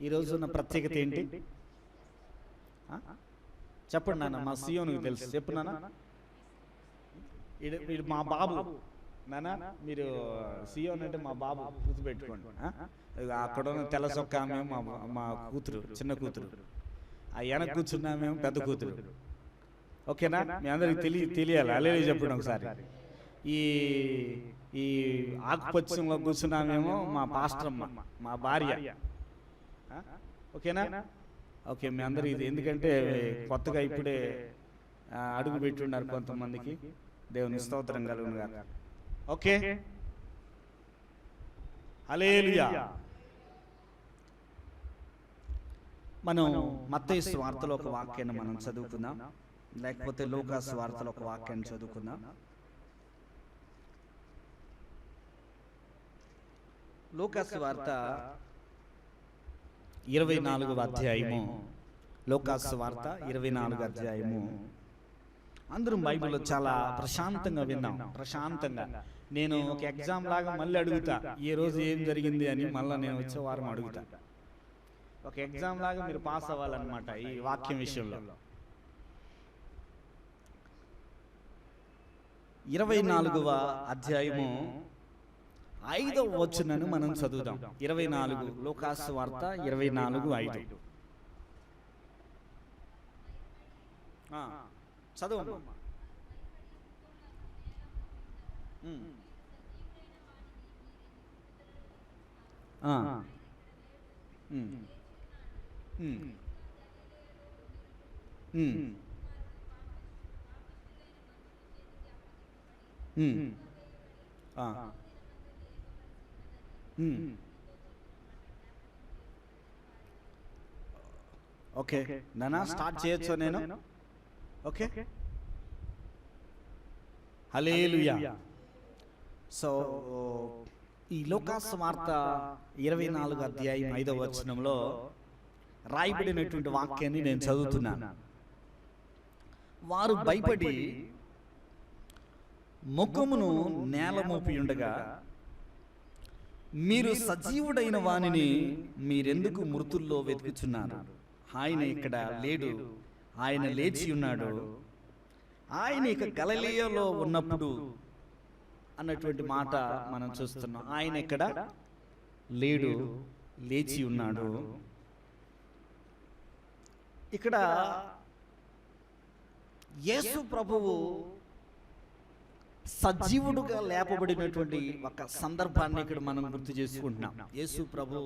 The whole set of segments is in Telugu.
ఈరోజు ఉన్న ప్రత్యేకత ఏంటి చెప్పండి నాన్న. మా సియోనికి తెలుసు, చెప్పు నాన్న. ఇది మా బాబు నాన్న. మీరు సియోన్ అంటే మా బాబు, గుర్తుపెట్టుకోండి. అక్కడ ఉన్న తెల్ల చొక్కా మేము మా కూతురు, చిన్న కూతురు. ఆ వెనక కూర్చున్నామేమో పెద్ద కూతురు. ఓకేనా? మీ అందరికి తెలియాలి. అలే చెప్పండి ఒకసారి. ఈ ఈ ఆకుపచ్చంలో కూర్చున్నామేమో మా పాస్టర్ అమ్మ, మా భార్య. ఓకేనా? ఓకే, మీ అందరు ఇది ఎందుకంటే కొత్తగా ఇప్పుడే అడుగు పెట్టున్నారు కొంతమందికి. దేవుని స్తోత్రం కలుగును గాక. ఓకే, హల్లెలూయా. మనం మత్తయి సువార్తలో ఒక వాక్యాన్ని మనం చదువుకుందాం, లేకపోతే లూకా సువార్తలో ఒక వాక్యాన్ని చదువుకుందాం. లూకా సువార్త 24వ అధ్యాయము. లూకా సువార్త 24వ అధ్యాయము. అందరం బైబిల్లో చాలా ప్రశాంతంగా విన్నాం. ప్రశాంతంగా నేను ఒక ఎగ్జామ్ లాగా మళ్ళీ అడుగుతా, ఈ రోజు ఏం జరిగింది అని. మళ్ళీ నేను వచ్చే వారం అడుగుతా. ఒక ఎగ్జామ్ లాగా మీరు పాస్ అవ్వాలన్నమాట ఈ వాక్యం విషయంలో. 24వ అధ్యాయము 5వ వచనాన్ని మనం చదువుదాం. 24 లూకా సువార్త 24:5 చదువు. ఓకే నానా, స్టార్ట్ చేయొచ్చు నేను? ఓకే, హల్లెలూయా. సో ఈ లూకా సువార్త 24వ అధ్యాయం 5వ వచనంలో రాయబడినటువంటి వాక్యాన్ని నేను చదువుతున్నాను. వారు భయపడి ముఖమును నేల మోపి ఉండగా, మీరు సజీవుడైన వానిని మీరెందుకు మృతుల్లో వెతుకుచున్నారు? ఆయన ఇక్కడ లేడు, ఆయన లేచి ఉన్నాడు. ఆయన ఇక గలిలయలో ఉన్నప్పుడు అన్నటువంటి మాట మనం చూస్తున్నాం. ఆయన ఇక్కడ లేడు, లేచి ఉన్నాడు. ఇక్కడ యేసు ప్రభువు సజీవుడుగా లేపబడినటువంటి ఒక సందర్భాన్ని ఇక్కడ మనం గుర్తు చేసుకుంటున్నాం. యేసు ప్రభు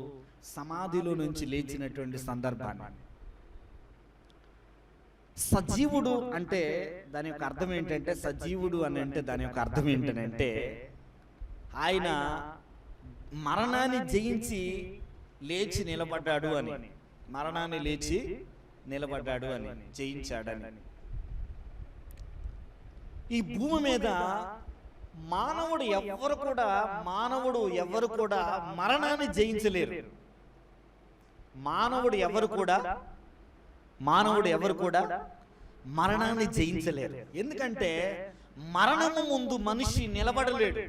సమాధిలో నుంచి లేచినటువంటి సందర్భాన్ని. సజీవుడు అంటే దాని యొక్క అర్థం ఏంటంటే, సజీవుడు అని అంటే దాని యొక్క అర్థం ఏంటంటే, ఆయన మరణాన్ని జయించి లేచి నిలబడ్డాడు అని. మరణాన్ని లేచి నిలబడ్డాడు అని, జయించాడని. ఈ భూమి మీద మానవుడు ఎవరు కూడా మరణాన్ని జయించలేరు. మానవుడు ఎవరు కూడా మరణాన్ని జయించలేరు. ఎందుకంటే మరణము ముందు మనిషి నిలబడలేడు.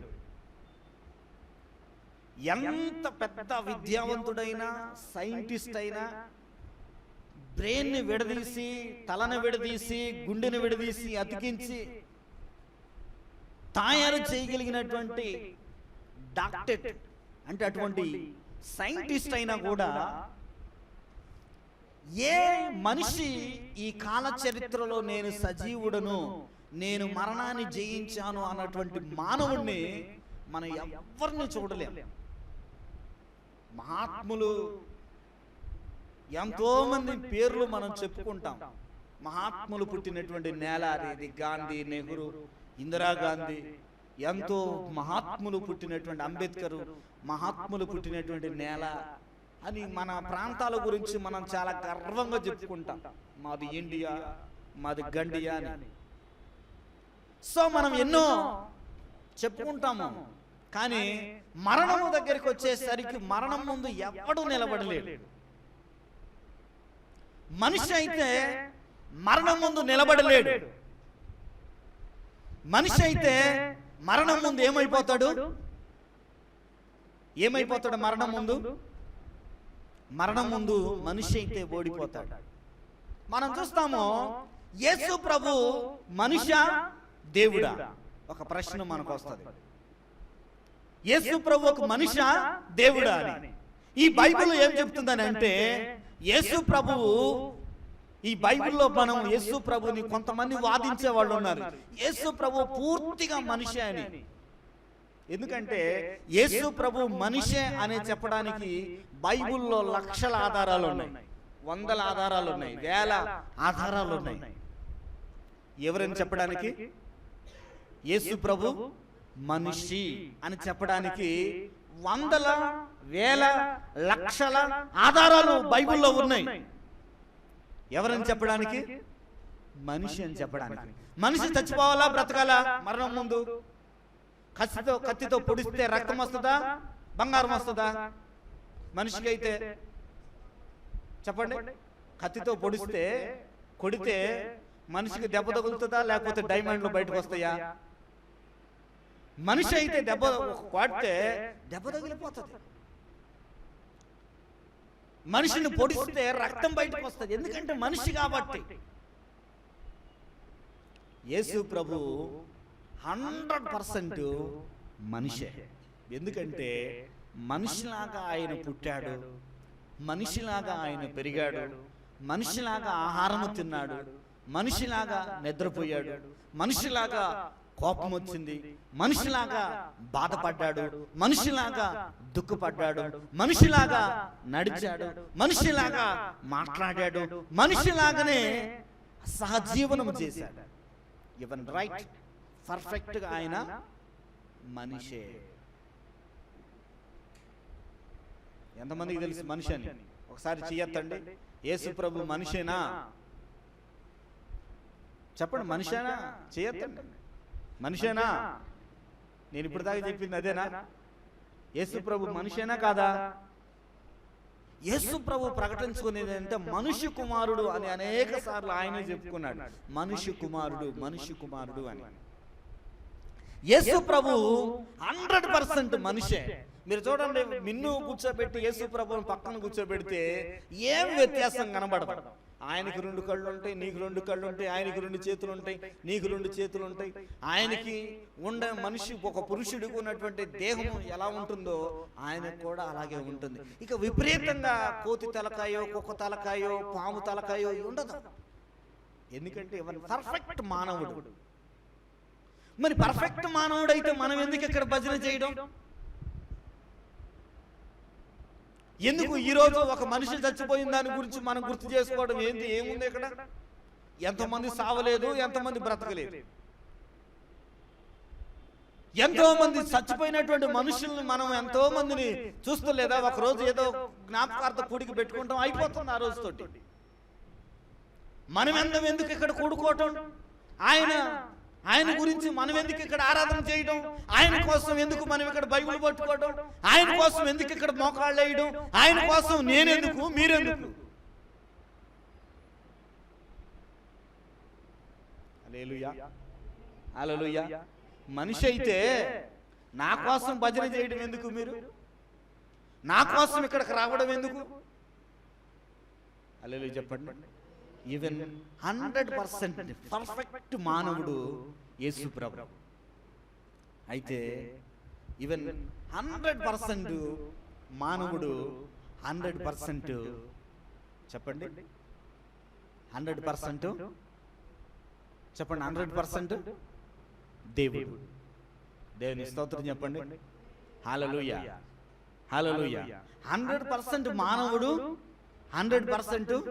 ఎంత పెద్ద విద్యావంతుడైనా, సైంటిస్ట్ అయినా, బ్రెయిన్ని విడదీసి, తలను విడదీసి, గుండెని విడదీసి అతికించి తయారు చేయగలిగినటువంటి డాక్టర్ అంటే అటువంటి సైంటిస్ట్ అయినా కూడా, ఏ మనిషి ఈ కాల చరిత్రలో నేను సజీవుడను, నేను మరణాన్ని జయించాను అన్నటువంటి మానవుడిని మనం ఎవరిని చూడలేం. మహాత్ములు ఎంతో మంది పేర్లు మనం చెప్పుకుంటాం. మహాత్ములు పుట్టినటువంటి నేల ఇది. గాంధీ, నెహ్రూ, ఇందిరాగాంధీ, ఎంతో మహాత్ములు పుట్టినటువంటి అంబేద్కర్, మహాత్ములు పుట్టినటువంటి నేల అని మన ప్రాంతాల గురించి మనం చాలా గర్వంగా చెప్పుకుంటాం. మాది ఇండియా, మాది గండియా అని. సో మనం ఎన్నో చెప్పుకుంటాము. కానీ మరణము దగ్గరికి వచ్చేసరికి మరణం ముందు ఎవడు నిలబడలేడు. మనిషి అయితే మరణం ముందు నిలబడలేడు. మనిషి అయితే మరణం ముందు ఏమైపోతాడు? మరణం ముందు మరణం ముందు మనిషి అయితే ఓడిపోతాడు. మనం చూస్తాము యేసు ప్రభు మనిషా దేవుడా? ఒక ప్రశ్న మనకు వస్తుంది. యేసు ప్రభు ఒక మనిషా దేవుడా అని. ఈ బైబిల్ ఏం చెప్తుందని అంటే, యేసు ప్రభువు, ఈ బైబిల్లో మనం యేసు ప్రభుని కొంతమంది వాదించే వాళ్ళు ఉన్నారు, యేసు ప్రభు పూర్తిగా మనిషి అని. ఎందుకంటే యేసు ప్రభు మనిషే అని చెప్పడానికి బైబిల్లో లక్షల ఆధారాలు ఉన్నాయి, వందల ఆధారాలు ఉన్నాయి, వేల ఆధారాలు ఉన్నాయి. ఎవరని చెప్పడానికి? యేసు ప్రభు మనిషి అని చెప్పడానికి వందల వేల లక్షల ఆధారాలు బైబిల్లో ఉన్నాయి. ఎవరని చెప్పడానికి? మనిషి అని చెప్పడానికి. మనిషి చచ్చిపోవాలా బ్రతకాలా మరణం ముందు? కత్తితో పొడిస్తే రక్తం వస్తుందా, బంగారం వస్తుందా? మనిషికి అయితే చెప్పండి, కత్తితో పొడిస్తే కొడితే మనిషికి దెబ్బ తగులుతుందా, లేకపోతే డైమండ్లు బయటకు వస్తాయా? మనిషి అయితే దెబ్బ కొడితే దెబ్బ తగిలిపోతుంది. మనిషిని పొడిస్తే రక్తం బయటకు వస్తుంది, ఎందుకంటే మనిషి కాబట్టి. యేసు ప్రభు 100% మనిషే. ఎందుకంటే మనిషిలాగా ఆయన పుట్టాడు, మనిషిలాగా ఆయన పెరిగాడు, మనిషిలాగా ఆహారము తిన్నాడు, మనిషిలాగా నిద్రపోయాడు, మనిషిలాగా కోపం వచ్చింది, మనిషిలాగా బాధపడ్డాడు, మనిషిలాగా దుఃఖపడ్డాడు, మనిషిలాగా నడిచాడు, మనిషిలాగా మాట్లాడాడు, మనిషిలాగానే సహజీవనం చేశాడు. ఈవెన్ రైట్ పర్ఫెక్ట్గా ఆయన మనిషే. ఎంతమందికి తెలుసు మనిషి అని? ఒకసారి చెయ్యొద్దండి. యేసు ప్రభు మనిషేనా? చెప్పండి, మనిషేనా? చెయ్యొద్దండి. మనిషేనా? నేను ఇప్పుడు దాకా చెప్పింది అదేనా? యేసు ప్రభు మనిషేనా కాదా? యేసు ప్రభు ప్రకటించుకునేది అంటే మనుష్య కుమారుడు అని అనేక సార్లు ఆయనే చెప్పుకున్నాడు. మనుష్య కుమారుడు, మనుష్య కుమారుడు అని. యేసు ప్రభు 100% మనిషే. మీరు చూడండి, నిన్ను కూర్చోబెట్టి యేసు ప్రభుని పక్కన కూర్చోబెడితే ఏం వ్యత్యాసం కనబడదు. ఆయనకి 2 కళ్ళు ఉంటాయి, నీకు 2 కళ్ళు ఉంటాయి, ఆయనకి 2 చేతులు ఉంటాయి, నీకు 2 చేతులు ఉంటాయి. ఆయనకి ఉండే మనిషి, ఒక పురుషుడికి ఉన్నటువంటి దేహం ఎలా ఉంటుందో ఆయనకు కూడా అలాగే ఉంటుంది. ఇక విపరీతంగా కోతి తలకాయో, కుక్క తలకాయో, పాము తలకాయో ఉండదు. ఎందుకంటే ఇవన్నీ పర్ఫెక్ట్ మానవుడు. మరి పర్ఫెక్ట్ మానవుడు అయితే మనం ఎందుకు ఇక్కడ భజన చేయడం? ఎందుకు ఈరోజు ఒక మనిషి చచ్చిపోయిన దాని గురించి మనం గుర్తు చేసుకోవడం? ఏముంది ఇక్కడ? ఎంతమంది సావలేదు, ఎంతమంది బ్రతకలేదు, ఎంతో మంది చచ్చిపోయినటువంటి మనుషుల్ని మనం ఎంతో మందిని చూస్తలేదా? ఒక రోజు ఏదో జ్ఞాపకార్థ కూడికి పెట్టుకుంటాం, అయిపోతుంది ఆ రోజుతోటి. మనం ఎందుకు ఇక్కడ కూడుకోవటం? ఆయన గురించి మనం ఎందుకు ఇక్కడ ఆరాధన చేయడం? ఆయన కోసం ఎందుకు మనం ఇక్కడ బైబిల్ పట్టుకోవడం? ఆయన కోసం ఎందుకు ఇక్కడ మోకాళ్ళు వేయడం? ఆయన కోసం నేనెందుకు, మీరెందుకు? హల్లెలూయా, హల్లెలూయా. మనిషి అయితే నా కోసం భజన చేయడం ఎందుకు? మీరు నా కోసం ఇక్కడికి రావడం ఎందుకు? హల్లెలూయా చెప్పండి. ఈవెన్ 100% పర్ఫెక్ట్ మానవుడు యేసు ప్రభు. అయితే ఈవెన్ 100% మానవుడు, 100% చెప్పండి, 100% చెప్పండి, 100% దేవుడు. దేవుని స్తోత్రం చెప్పండి. హల్లెలూయా, హల్లెలూయా. 100% మానవుడు, 100%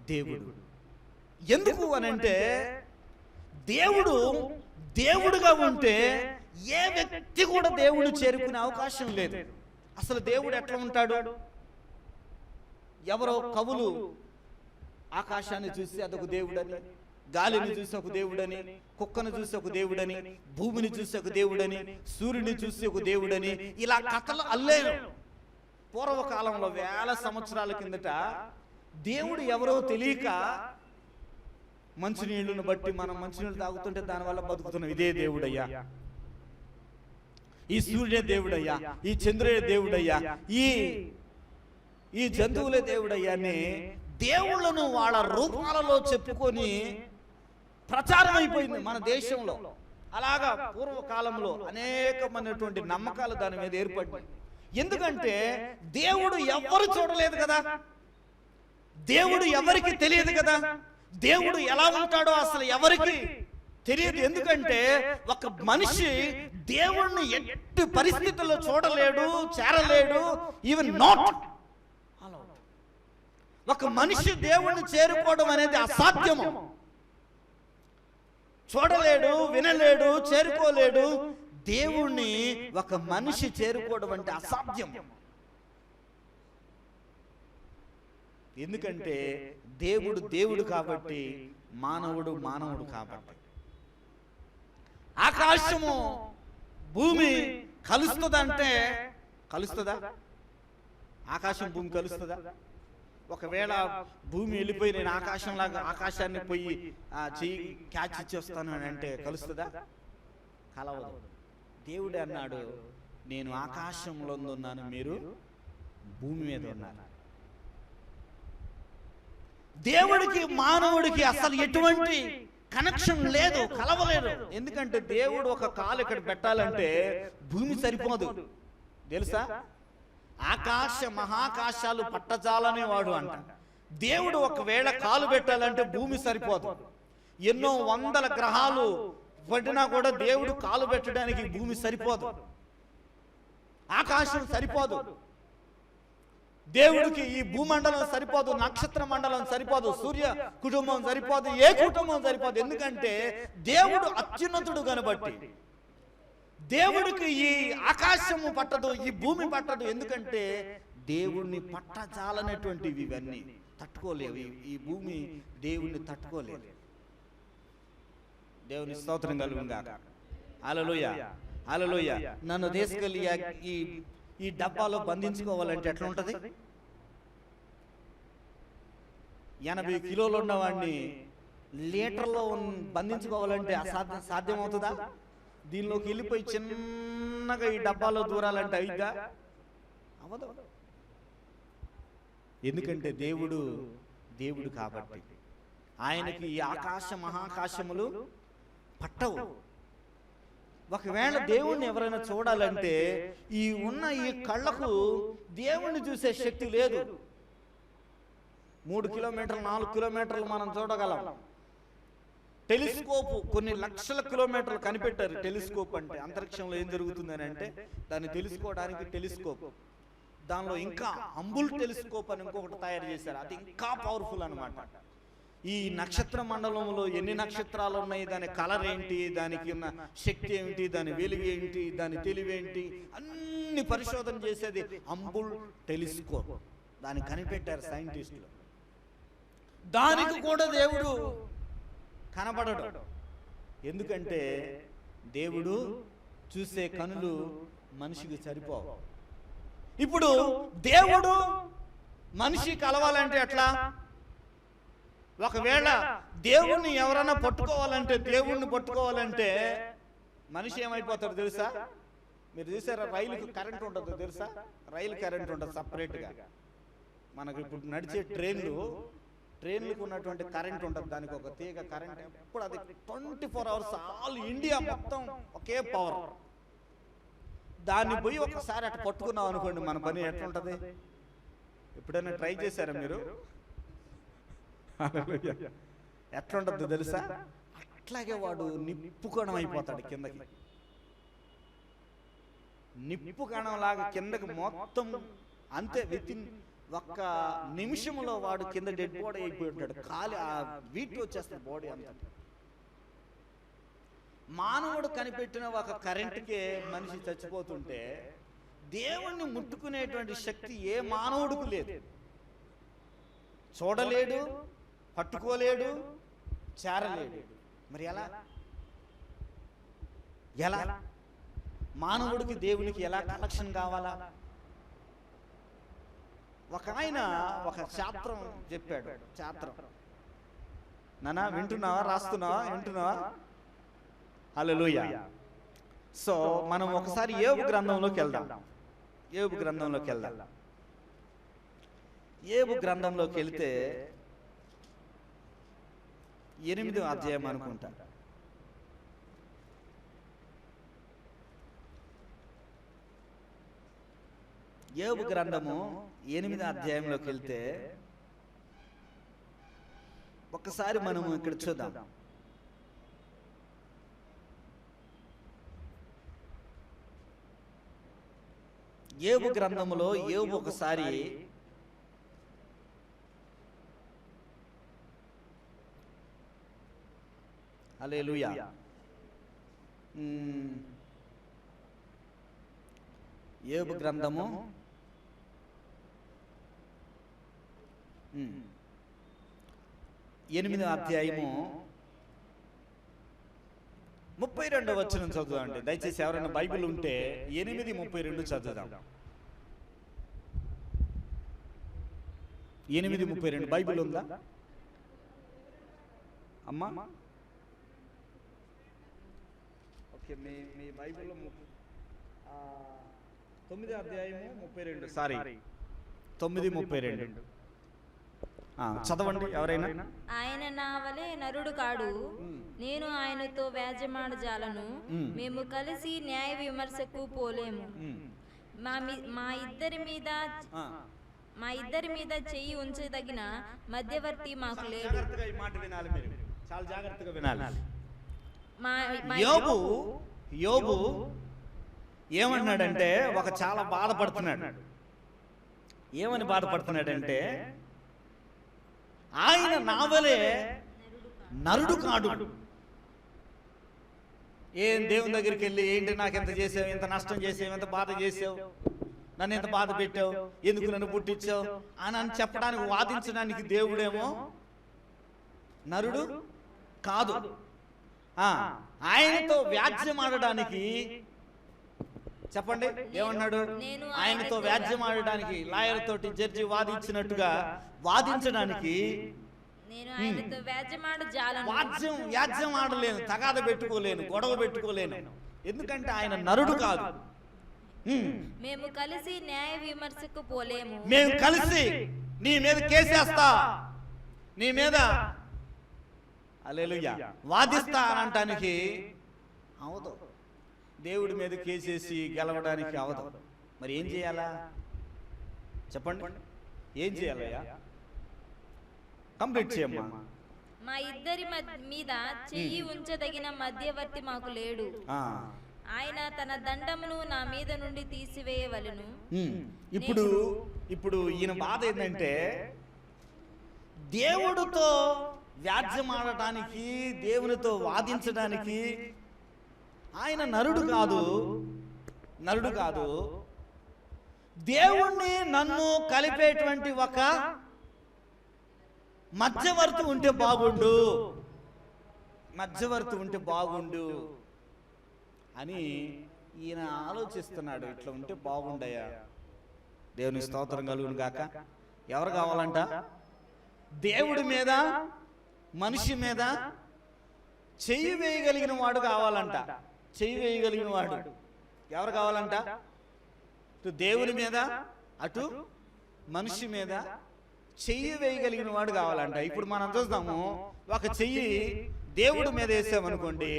దేవుడు. ఎందుకు అని అంటే, దేవుడుగా ఉంటే ఏ వ్యక్తి కూడా దేవుడు చేరుకునే అవకాశం లేదు. అసలు దేవుడు ఎట్లా ఉంటాడు? ఎవరో కవులు ఆకాశాన్ని చూసి అదొక దేవుడని, గాలిని చూసి ఒక దేవుడని, కుక్కను చూసి ఒక దేవుడని, భూమిని చూసి ఒక దేవుడని, సూర్యుని చూసి ఒక దేవుడని, ఇలా కథలు అల్లేరు. పూర్వకాలంలో వేల సంవత్సరాల కిందట దేవుడు ఎవరో తెలియక మంచినీళ్ళను బట్టి మనం మంచినీళ్ళు తాగుతుంటే దానివల్ల బతుకుతున్నాం. ఇదే దేవుడయ్యా, ఈ సూర్యుడే దేవుడయ్యా, ఈ చంద్రుడే దేవుడయ్యా, ఈ ఈ జంతువులే దేవుడయ్యాన్ని దేవుళ్ళను వాళ్ళ రూపాలలో చెప్పుకొని ప్రచారం అయిపోయింది మన దేశంలో. అలాగా పూర్వకాలంలో అనేకమైనటువంటి నమ్మకాలు దాని మీద ఏర్పడ్డాయి. ఎందుకంటే దేవుడు ఎవరు చూడలేదు కదా, దేవుడు ఎవరికి తెలియదు కదా, దేవుడు ఎలా ఉంటాడో అసలు ఎవరికి తెలియదు. ఎందుకంటే ఒక మనిషి దేవుణ్ణి ఎట్టి పరిస్థితుల్లో చూడలేడు, చేరలేడు, ఈవెన్ నాట్. ఒక మనిషి దేవుణ్ణి చేరుకోవడం అనేది అసాధ్యము. చూడలేడు, వినలేడు, చేరుకోలేడు. దేవుణ్ణి ఒక మనిషి చేరుకోవడం అంటే అసాధ్యం. ఎందుకంటే దేవుడు దేవుడు కాబట్టి, మానవుడు మానవుడు కాబట్టి. ఆకాశము భూమి కలుస్తుందంటే కలుస్తుందా? ఆకాశం భూమి కలుస్తుందా? ఒకవేళ భూమి వెళ్ళిపోయి నేను ఆకాశాన్ని పోయి చెయ్యి క్యాచ్ ఇచ్చేస్తాను అని అంటే కలుస్తుందా? కలవదు. దేవుడు అన్నాడు, నేను ఆకాశంలో ఉన్నాను, మీరు భూమి మీద ఉన్నారు. దేవుడికి మానవుడికి అసలు ఎటువంటి కనెక్షన్ లేదు, కలవలేదు. ఎందుకంటే దేవుడు ఒక కాలు ఇక్కడ పెట్టాలంటే భూమి సరిపోదు, తెలుసా? ఆకాశ మహాకాశాలు పట్టజాలనే వాడు అంట. దేవుడు ఒకవేళ కాలు పెట్టాలంటే భూమి సరిపోదు. ఎన్నో వందల గ్రహాలు పడినా కూడా దేవుడు కాలు పెట్టడానికి భూమి సరిపోదు, ఆకాశం సరిపోదు. దేవుడికి ఈ భూమండలం సరిపోదు, నక్షత్ర మండలం సరిపోదు, సూర్య కుటుంబం సరిపోదు, ఏ కుటుంబం సరిపోదు. ఎందుకంటే దేవుడు అత్యున్నతుడు కనబట్టి దేవుడికి ఈ ఆకాశము పట్టదు, ఈ భూమి పట్టదు. ఎందుకంటే దేవుణ్ణి పట్టజాలనేటువంటివి ఇవన్నీ తట్టుకోలేవు. ఈ భూమి దేవుణ్ణి తట్టుకోలేదు. దేవుని స్తోత్రం కలుగుగాక. హల్లెలూయా, హల్లెలూయా. నన్ను తీసుకెళ్ళి ఈ డబ్బాలో బంధించుకోవాలంటే ఎట్లా ఉంటుంది? 80 కిలోలు ఉన్నవాడిని లీటర్లో బంధించుకోవాలంటే సాధ్యమవుతుందా? దీనిలోకి వెళ్ళిపోయి చిన్నగా ఈ డబ్బాలో దూరాలంటే అయిద్దా? అవదు. ఎందుకంటే దేవుడు దేవుడు కాబట్టి ఆయనకి ఈ ఆకాశ మహాకాశములు పట్టవు. ఒకవేళ దేవుణ్ణి ఎవరైనా చూడాలంటే ఈ కళ్ళకు దేవుణ్ణి చూసే శక్తి లేదు. 3 కిలోమీటర్లు 4 కిలోమీటర్లు మనం చూడగలం. టెలిస్కోప్ కొన్ని లక్షల కిలోమీటర్లు కనిపెట్టారు. టెలిస్కోప్ అంటే అంతరిక్షంలో ఏం జరుగుతుందని అంటే దాన్ని తెలుసుకోవడానికి టెలిస్కోప్. దానిలో ఇంకా అంబుల్ టెలిస్కోప్ అని ఇంకొకటి తయారు చేశారు. అది ఇంకా పవర్ఫుల్ అనమాట. ఈ నక్షత్ర మండలంలో ఎన్ని నక్షత్రాలు ఉన్నాయి, దాని కలర్ ఏంటి, దానికి ఉన్న శక్తి ఏమిటి, దాని వెలుగు ఏంటి, దాని తెలివేంటి, అన్ని పరిశోధన చేసేది అంబుల్ టెలిస్కోప్. దాన్ని కనిపెట్టారు సైంటిస్టులు. దానికి కూడా దేవుడు కనబడడు. ఎందుకంటే దేవుడు చూసే కనులు మనిషికి సరిపోవు. ఇప్పుడు దేవుడు మనిషి కలవాలంటే ఎట్లా? ఒకవేళ దేవుణ్ణి ఎవరైనా దేవుణ్ణి పట్టుకోవాలంటే మనిషి ఏమైపోతాడు తెలుసా? మీరు చూసారా, రైలుకి కరెంట్ ఉండదు తెలుసా? రైలు కరెంట్ ఉండదు సపరేట్గా. మనకు ఇప్పుడు నడిచే ట్రైన్లకు ఉన్నటువంటి కరెంట్ ఉంటుంది, దానికి ఒక తీగ కరెంట్. ఇప్పుడు అది 24 అవర్స్ ఆల్ ఇండియా మొత్తం ఒకే పవర్. దాన్ని పోయి ఒకసారి అటు పట్టుకున్నాం అనుకోండి, మన పని ఎట్లుంటది? ఎప్పుడైనా ట్రై చేశారా మీరు? ఎట్లుంటది తెలుసా? అట్లాగే వాడు నిప్పు కణం అయిపోతాడు కిందకి. నిప్పు కణం లాగా కిందకి మొత్తం అంతే. వితిన్ ఒక్క నిమిషంలో వాడు కింద డెడ్ బాడీ అయిపోయి ఉంటాడు. ఖాళీ ఆ వీటి వచ్చేస్తుంది బాడీ అంతా. మానవుడు కనిపెట్టిన ఒక కరెంటుకే మనిషి చచ్చిపోతుంటే దేవుణ్ణి ముట్టుకునేటువంటి శక్తి ఏ మానవుడికి లేదు. చూడలేడు, పట్టుకోలేడు, చేరలేడు. మరి ఎలా మానవుడికి దేవునికి ఎలా కనెక్షన్ కావాలా? ఒక ఆయన ఒక శాస్త్రం చెప్పాడు. శాస్త్రం నానా వింటున్నావా, రాస్తున్నావా, వింటున్నావా? హల్లెలూయా. సో మనం ఒకసారి యోబు గ్రంథంలోకి వెళ్దాం. యోబు గ్రంథంలోకి వెళ్తే 8వ అధ్యాయం అనుకుంటా. యోబు గ్రంథము 8వ అధ్యాయంలోకి వెళ్తే ఒక్కసారి మనము ఇక్కడ చూద్దాం. యోబు గ్రంథములో యోబు ఒకసారి హల్లెలూయా యోబు గ్రంథము 8వ అధ్యాయము 32వ వచనం చదువుదామండి. దయచేసి ఎవరైనా బైబిల్ ఉంటే 8:32 చదువుదాం. 8:32 బైబిల్ ఉందా అమ్మా? ఓకే, మీ బైబిల్లో 9వ అధ్యాయము 32, సారీ 9:32 చదవండి ఎవరైనా. ఆయన నా వలె నరుడు కాడు, నేను ఆయనతో వ్యాజ్యమాడజాలను, మేము కలిసి న్యాయ విమర్శకు పోలేము. మా ఇద్దరి మీద చెయ్యి ఉంచదగిన మధ్యవర్తి మాకు లేడు. చాలా జాగ్రత్తగా వినాలి. యోబు ఏమన్నాడంటే, ఒక చాలా బాధపడుతున్నాడు. ఏమని బాధపడుతున్నాడంటే, ఆయన నావలే నరుడు కాడు. ఏం దేవుని దగ్గరికి వెళ్ళి, ఏంటి నాకు ఎంత చేసావు, ఎంత నష్టం చేసావు, ఎంత బాధ చేసావు, నన్ను ఎంత బాధ పెట్టావు, ఎందుకు నన్ను పుట్టించావు అని చెప్పడానికి, వాదించడానికి దేవుడేమో నరుడు కాదు. ఆయనతో వ్యాజ్యం ఆడడానికి, చెప్పండి ఏమన్నాడు, ఆయనతో వ్యాజ్యం ఆడడానికి, లాయర్ తోటి జడ్జి వాదించినట్టుగా వాదించడానికి వ్యాజ్యం ఆడలేను, తగాద పెట్టుకోలేను, గొడవ పెట్టుకోలేను. ఎందుకంటే ఆయన నరుడు కాదు. మేము కలిసి న్యాయ విమర్శకు పోలేము. మేము కలిసి నీ మీద కేసేస్తా, నీ మీద హల్లెలూయా వాదిస్తా అనటానికి అవదు. దేవుడి మీద కేసేసి గెలవడానికి అవదు. మరి ఏం చేయాలా చెప్పండి, ఏం చేయాలయ్యా? కంప్లీట్ చేయమ్మా. మా ఇద్దరి మీద చెయ్యి ఉంచదగిన మధ్యవర్తి మాకు లేడు. ఆయన తన దండమును నా మీద నుండి తీసివేయవలెను. ఇప్పుడు ఈయన బాధ ఏంటంటే, దేవుడితో వ్యాజ్యమాడటానికి, దేవునితో వాదించడానికి ఆయన నరుడు కాదు. దేవుణ్ణి నన్ను కలిపేటువంటి ఒక మధ్యవర్తి ఉంటే బాగుండు అని ఈయన ఆలోచిస్తున్నాడు. ఇట్లా ఉంటే బాగుండయా. దేవుని స్తోత్రం కలుగును గాక. ఎవరు కావాలంట? దేవుడి మీద, మనిషి మీద చెయ్యి వేయగలిగిన వాడు కావాలంట. చెయ్యి వేయగలిగిన వాడు ఎవరు కావాలంట? అటు దేవుని మీద, అటు మనిషి మీద చెయ్యి వేయగలిగిన వాడు కావాలంట. ఇప్పుడు మనం చూస్తాము, ఒక చెయ్యి దేవుడి మీద వేసామనుకోండి,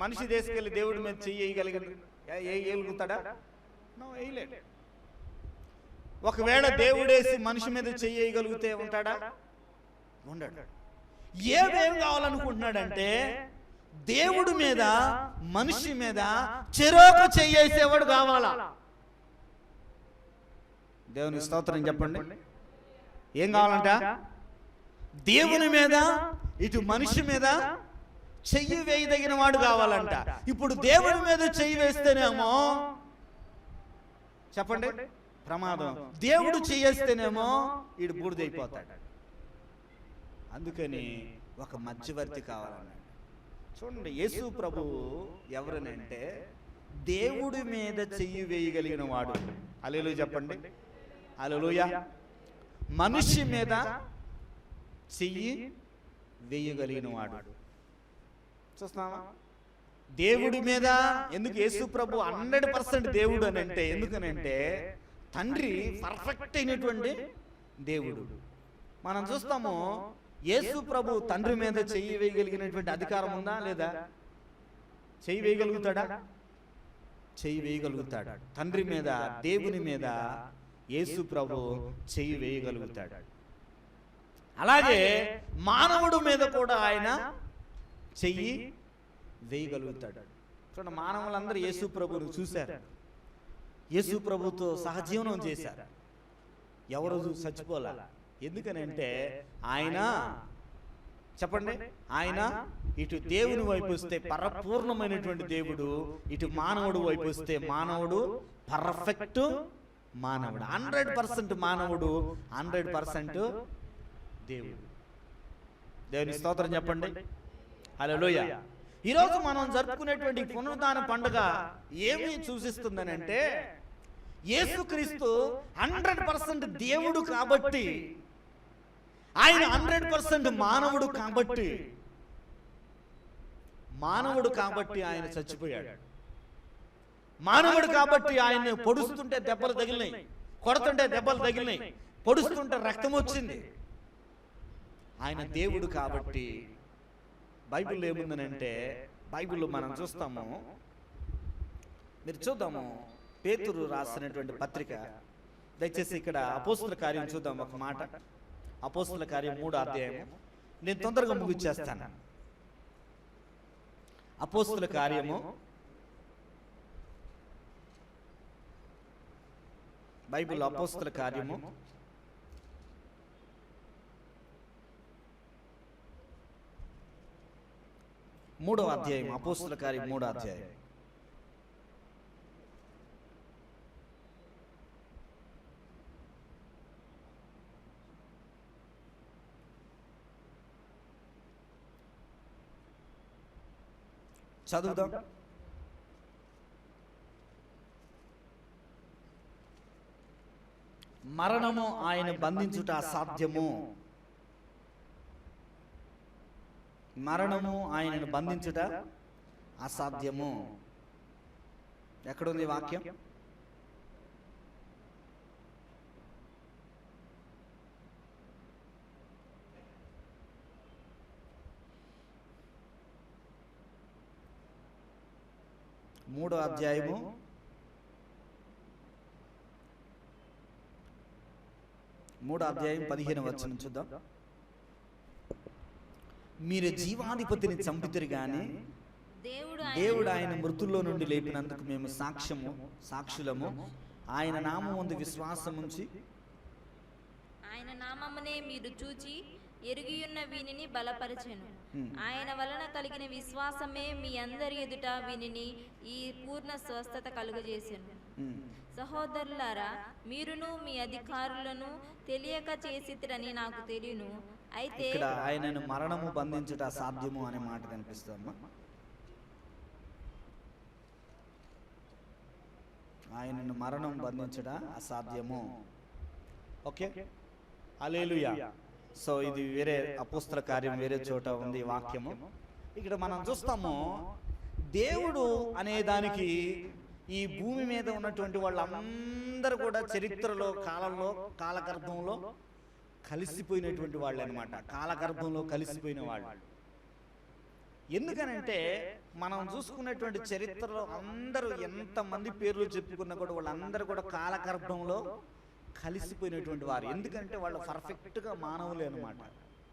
మనిషి తీసుకెళ్ళి దేవుడి మీద చెయ్యి వేయగలుగుతాడా? వేయలేడు. ఒకవేళ దేవుడేసి మనిషి మీద చెయ్యి వేయగలిగితే ఉంటాడా? ఉండడు. ఏమేం కావాలనుకుంటున్నాడంటే, దేవుడి మీద, మనిషి మీద చెరోక చెయ్యేసేవాడు కావాలా. దేవుని స్తోత్రం చెప్పండి. ఏం కావాలంట? దేవుని మీద, ఇటు మనిషి మీద చెయ్యి వేయదగిన వాడు కావాలంట. ఇప్పుడు దేవుని మీద చెయ్యి వేస్తేనేమో చెప్పండి ప్రమాదం, దేవుడు చెయ్యేస్తేనేమో వీడు బూడిదైపోతాడు. అందుకని ఒక మధ్యవర్తి కావాలన్నాడు. చూడండి, యేసు ప్రభువు ఎవరనంటే దేవుడి మీద చెయ్యి వేయగలిగిన వాడు. హల్లెలూయా చెప్పండి. హల్లెలూయా. మనిషి మీద చెయ్యి వేయగలిగిన వాడు. చూస్తున్నావా? దేవుడి మీద ఎందుకు యేసు ప్రభు 100% దేవుడు అని అంటే, ఎందుకనంటే తండ్రి పర్ఫెక్ట్ అయినటువంటి దేవుడు. మనం చూస్తాము యేసు ప్రభు తండ్రి మీద చెయ్యి వేయగలిగినటువంటి అధికారం ఉందా లేదా? చెయ్యి వేయగలుగుతాడా? చెయ్యి వేయగలుగుతాడు. తండ్రి మీద, దేవుని మీద యేసు ప్రభు చెయ్యి వేయగలుగుతాడు. అలాగే మానవుడు మీద కూడా ఆయన చెయ్యి వేయగలుగుతాడు. చూడండి, మానవులందరూ యేసు ప్రభువును చూశారు, యేసు ప్రభుతో సహజీవనం చేశారు. ఎవరు చచ్చిపోలే. ఎందుకనంటే ఆయన, చెప్పండి, ఆయన ఇటు దేవుని వైపు వస్తే పరిపూర్ణమైనటువంటి దేవుడు, ఇటు మానవుడు వైపు వస్తే మానవుడు పర్ఫెక్ట్ మానవుడు. 100% మానవుడు, 100% దేవుడు. దేవుని స్తోత్రం చెప్పండి. హల్లెలూయా. ఈరోజు మనం జరుపుకునేటువంటి పునరుద్ధాన పండుగ ఏమి సూచిస్తుందని అంటే, యేసుక్రీస్తు 100% దేవుడు కాబట్టి, ఆయన 100% మానవుడు కాబట్టి ఆయన చచ్చిపోయాడు. మానవుడు కాబట్టి ఆయన్ని పొడుస్తుంటే దెబ్బలు తగిలినాయి, కొడుతుంటే దెబ్బలు తగిలినాయి, పొడుస్తుంటే రక్తం వచ్చింది. ఆయన దేవుడు కాబట్టి. బైబిల్లో ఏముందనంటే, బైబిల్లో మనం చూస్తాము, మీరు చూద్దాము, పేతురు రాసినటువంటి పత్రిక, దయచేసి ఇక్కడ అపోస్తుల కార్యం చూద్దాం ఒక మాట. అపోస్తుల కార్యం 3వ అధ్యాయం. నేను తొందరగా ముగిచ్చేస్తాను. అపోస్తుల కార్యము, బైబిల్ అపోస్తుల కార్యము 3వ అధ్యాయం. అపోస్తుల కార్యం 3వ అధ్యాయం. చదువుదాం. మరణము ఆయన బంధించుట అసాధ్యము. మరణము ఆయనను బంధించుట అసాధ్యము. ఎక్కడుంది వాక్యం? మూడో అధ్యాయము 15వ వచనం చూద్దాం. మీరు జీవాధిపతిని చంపితిరి గాని దేవుడు ఆయన మృతుల్లో నుండి లేపినందుకు మేము సాక్షులము. ఆయన నామముందు విశ్వాసముంచి ఆయన నామమునే మీరు చూచి ఎరిగియున్న వీనిని బలపరచెను. ఆయన వలన కలిగిన విశ్వాసమే మీ అందరి ఎదుట వీనిని ఈ పూర్ణ స్వస్థత కలుగజేసెను. సహోదరులారా, మీరును మీ అధికారులను తెలియక చేసిరని నాకు తెలియను. అయితే ఇక్కడ ఆయనను మరణము బంధించుట అసాధ్యము అనే మాట కనిపిస్తుందమ్మా. ఆయనను మరణం బంధించుట అసాధ్యము. ఓకే, హల్లెలూయా. సో ఇది వేరే అపోస్తల కార్యం వేరే చోట ఉంది వాక్యము. ఇక్కడ మనం చూస్తాము, దేవుడు అనే దానికి ఈ భూమి మీద ఉన్నటువంటి వాళ్ళందరూ కూడా చరిత్రలో, కాలగర్భంలో కలిసిపోయినటువంటి వాళ్ళు అనమాట. కాలగర్భంలో కలిసిపోయిన వాళ్ళు. ఎందుకనంటే మనం చూసుకున్నటువంటి చరిత్రలో అందరూ ఎంతమంది పేర్లు చెప్పుకున్నా కూడా వాళ్ళందరూ కూడా కాలగర్భంలో కలిసిపోయినటువంటి వారు. ఎందుకంటే వాళ్ళు పర్ఫెక్ట్గా మానవులే అనమాట.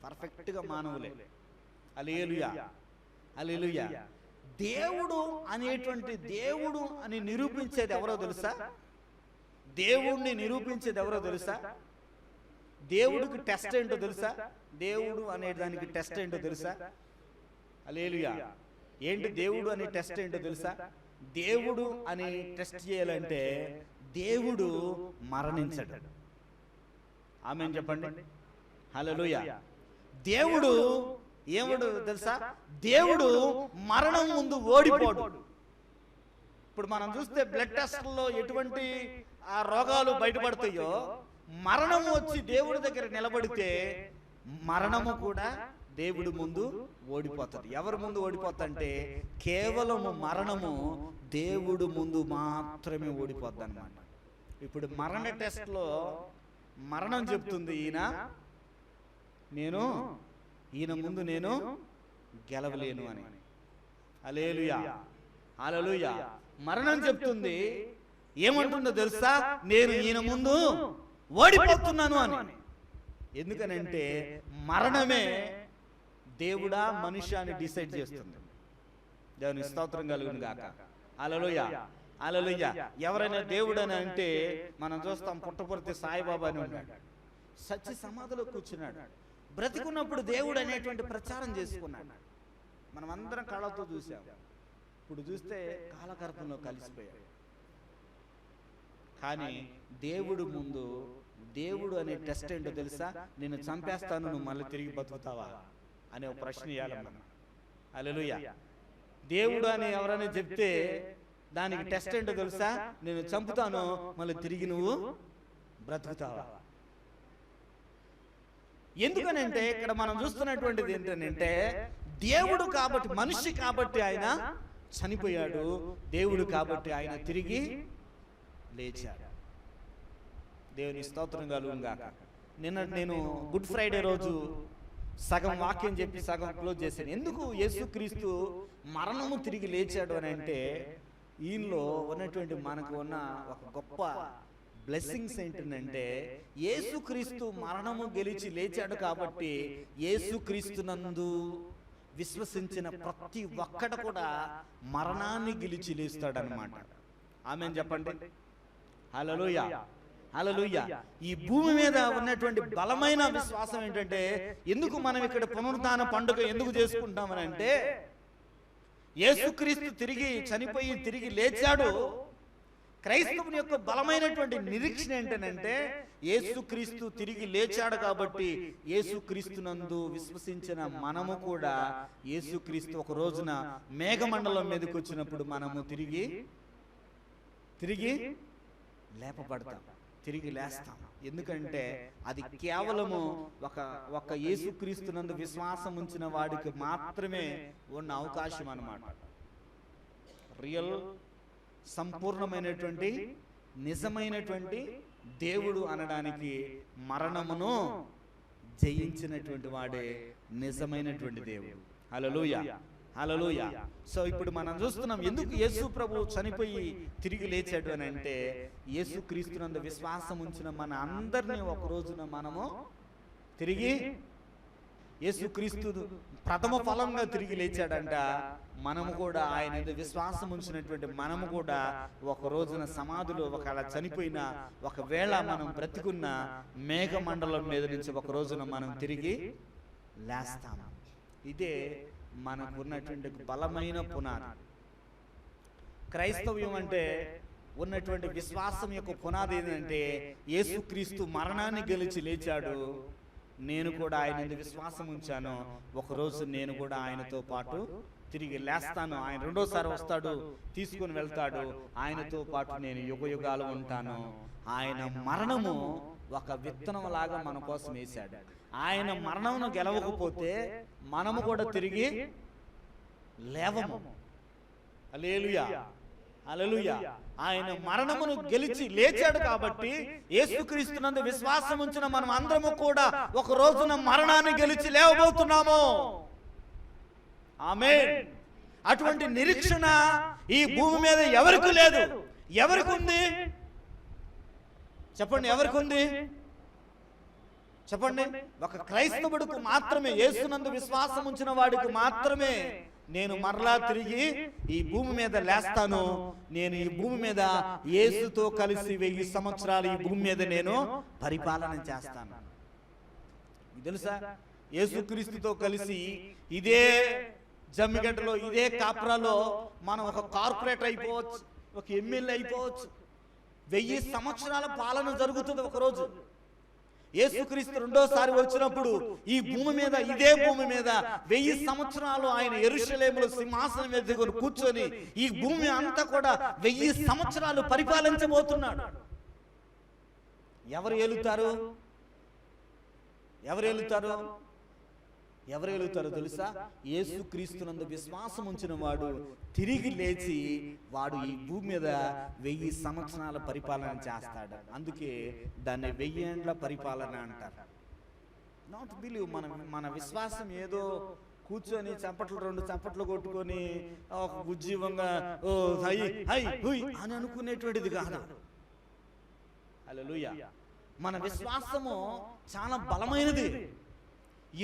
పర్ఫెక్ట్గా మానవులే. హల్లెలూయా, హల్లెలూయా. దేవుడు అనేటువంటి దేవుడు అని నిరూపించేది ఎవరో తెలుసా? దేవుణ్ణి నిరూపించేది ఎవరో తెలుసా? దేవుడికి టెస్ట్ ఏంటో తెలుసా? దేవుడు అనే దానికి టెస్ట్ ఏంటో తెలుసా? హల్లెలూయా. ఏంటి దేవుడు అనే టెస్ట్ ఏంటో తెలుసా? దేవుడు అని టెస్ట్ చేయాలంటే దేవుడు మరణించడు. ఆమేన్ చెప్పండి. హల్లెలూయా. దేవుడు ఏముడు తెలుసా? దేవుడు మరణం ముందు ఓడిపోడు. ఇప్పుడు మనం చూస్తే బ్లడ్ టెస్ట్లో ఎటువంటి ఆ రోగాలు బయటపడతాయో, మరణము వచ్చి దేవుడి దగ్గర నిలబడితే మరణము కూడా దేవుడి ముందు ఓడిపోతుంది. ఎవరి ముందు ఓడిపోతుందంటే కేవలము మరణము దేవుడు ముందు మాత్రమే ఓడిపోద్ది అన్నమాట. ఇప్పుడు మరణ టెస్ట్లో మరణం చెప్తుంది ఈయన ముందు నేను గెలవలేను అని. హల్లెలూయా, హల్లెలూయా. మరణం చెప్తుంది, ఏమంటుందో తెలుసా? నేను ఈయన ముందు ఓడిపోతున్నాను అని. ఎందుకనంటే మరణమే దేవుడా మనుష్యాన్ని డిసైడ్ చేస్తుంది. దేవుని స్తోత్రం కలుగును గాక. హల్లెలూయా, హల్లెలూయా. ఎవరైనా దేవుడు అని అంటే మనం చూస్తాం, పుట్టపర్తి సాయిబాబా అని ఉన్నాడు, సత్య సమాధిలో కూర్చున్నాడు. బ్రతికున్నప్పుడు దేవుడు అనేటువంటి ప్రచారం చేసుకున్నాడు. మనం అందరం కళ్ళతో చూసాం. ఇప్పుడు చూస్తే కాలగర్భంలో కలిసిపోయాడు. కానీ దేవుడు ముందు, దేవుడు అనే టెస్ట్ ఏంటో తెలుసా? నేను చంపేస్తాను, నువ్వు మళ్ళీ తిరిగి బతుకుతావా అనే ఒక ప్రశ్న ఇవ్వాలి మనం. హల్లెలూయా. దేవుడు అని ఎవరైనా చెప్తే దానికి టెస్ట్ ఏంటో తెలుసా? నేను చంపుతాను, మళ్ళీ తిరిగి నువ్వు బ్రతుకుతావా? ఎందుకనంటే ఇక్కడ మనం చూస్తున్నటువంటిది ఏంటంటే, దేవుడు కాబట్టి, మనిషి కాబట్టి ఆయన చనిపోయాడు, దేవుడు కాబట్టి ఆయన తిరిగి లేచాడు. దేవుని స్తోత్రం కలుగును గాక. నిన్న నేను గుడ్ ఫ్రైడే రోజు సగం వాక్యం చెప్పి సగం క్లోజ్ చేశాను. ఎందుకు యేసుక్రీస్తు మరణము తిరిగి లేచాడు అని అంటే, ఈయనలో ఉన్నటువంటి మనకు ఉన్న ఒక గొప్ప బ్లెస్సింగ్స్ ఏంటంటే, యేసుక్రీస్తు మరణము గెలిచి లేచాడు కాబట్టి యేసుక్రీస్తునందు విశ్వసించిన ప్రతి ఒక్కడు కూడా మరణాన్ని గెలిచి లేస్తాడనమాట. ఆమేన్ చెప్పండి. హల్లెలూయా, హల్లెలూయా. ఈ భూమి మీద ఉన్నటువంటి బలమైన విశ్వాసం ఏంటంటే, ఎందుకు మనం ఇక్కడ పునరుత్థాన పండుగ ఎందుకు చేసుకుంటామని అంటే, యేసుక్రీస్తు తిరిగి చనిపోయి తిరిగి లేచాడు. క్రైస్తవుని యొక్క బలమైనటువంటి నిరీక్షణ ఏంటంటే, యేసుక్రీస్తు తిరిగి లేచాడు కాబట్టి యేసుక్రీస్తునందు విశ్వసించిన మనము కూడా యేసుక్రీస్తు ఒక రోజున మేఘమండలం మీదకి వచ్చినప్పుడు మనము తిరిగి లేపబడతాం, తిరిగి లేస్తాం. ఎందుకంటే అది కేవలము ఒక యేసుక్రీస్తునందు విశ్వాసం ఉంచిన వాడికి మాత్రమే ఉన్న అవకాశం అన్నమాట. రియల్, సంపూర్ణమైనటువంటి, నిజమైనటువంటి దేవుడు అనడానికి మరణమును జయించినటువంటి వాడే నిజమైనటువంటి దేవుడు. హల్లెలూయా, హల్లెలూయా. సో ఇప్పుడు మనం చూస్తున్నాం, ఎందుకు యేసు ప్రభు చనిపోయి తిరిగి లేచాడు అని అంటే, యేసుక్రీస్తునందు విశ్వాసం ఉంచిన మన అందరినీ ఒక రోజున మనము తిరిగి, యేసుక్రీస్తు ప్రథమ ఫలంగా తిరిగి లేచాడంట. మనము కూడా ఆయన విశ్వాసం ఉంచినటువంటి మనము కూడా ఒక రోజున సమాధిలో ఒకవేళ చనిపోయినా, ఒకవేళ మనం బ్రతికున్న మేఘమండలం మీద నుంచి ఒక రోజున మనం తిరిగి లేస్తాము. ఇదే మనకు ఉన్నటువంటి బలమైన పునాది. క్రైస్తవ్యం అంటే ఉన్నటువంటి విశ్వాసం యొక్క పునాది ఏంటంటే, యేసుక్రీస్తు మరణాన్ని గెలిచి లేచాడు, నేను కూడా ఆయన విశ్వాసం ఉంచాను, ఒకరోజు నేను కూడా ఆయనతో పాటు తిరిగి లేస్తాను. ఆయన రెండోసారి వస్తాడు, తీసుకుని వెళ్తాడు, ఆయనతో పాటు నేను యుగయుగాలు ఉంటాను. ఆయన మరణము ఒక విత్తనం లాగా మన కోసం వేశాడు. ఆయన మరణమును గెలవకపోతే మనము కూడా తిరిగి లేవము. హల్లెలూయా, హల్లెలూయా. ఆయన మరణమును గెలిచి లేచాడు కాబట్టి యేసుక్రీస్తునందు విశ్వాసం ఉంచిన మనం అందరము కూడా ఒక రోజున మరణాన్ని గెలిచి లేవబోతున్నాము. ఆమేన్. అటువంటి నిరీక్షణ ఈ భూమి మీద ఎవరికి లేదు. ఎవరికి ఉంది చెప్పండి? ఎవరికి ఉంది చెప్పండి? ఒక క్రైస్తవుడికి మాత్రమే, యేసునందు విశ్వాసం ఉంచిన వాడికి మాత్రమే నేను మరలా తిరిగి ఈ భూమి మీద లేస్తాను, నేను ఈ భూమి మీద యేసుతో కలిసి 1000 సంవత్సరాలు ఈ భూమి మీద నేను పరిపాలన చేస్తాను. తెలుసా? యేసుక్రీస్తుతో కలిసి ఇదే జమ్మిగడ్డలో, ఇదే కాప్రాలో మనం ఒక కార్పొరేటర్ అయిపోవచ్చు, ఒక ఎమ్మెల్యే అయిపోవచ్చు. 1000 సంవత్సరాల పాలన జరుగుతుంది ఒకరోజు. యేసుక్రీస్తు రెండోసారి వచ్చినప్పుడు ఈ భూమి మీద, ఇదే భూమి మీద 1000 సంవత్సరాలు ఆయన యెరూషలేములో సింహాసనం మీద కూర్చొని ఈ భూమి అంతా కూడా 1000 సంవత్సరాలు పరిపాలించబోతున్నాడు. ఎవరు ఏలుతారు? ఎవరు ఏలుతారు? ఎవరు వెలుగుతారో తెలుసా? యేసుక్రీస్తునందు విశ్వాసం ఉంచిన వాడు తిరిగి లేచి వాడు ఈ భూమి మీద 1000 సంవత్సరాల పరిపాలన చేస్తాడు. అందుకే దాన్ని 1000 ఏండ్ల పరిపాలన అంటారు. Not believe. మన విశ్వాసం ఏదో కూర్చొని చప్పట్లు 2 చప్పట్లు కొట్టుకొని ఒక ఉజ్జీవంగా ఓ హై హై హుయ్ అని అనుకునేటువంటిది కాదు. హల్లెలూయా. మన విశ్వాసము చాలా బలమైనది.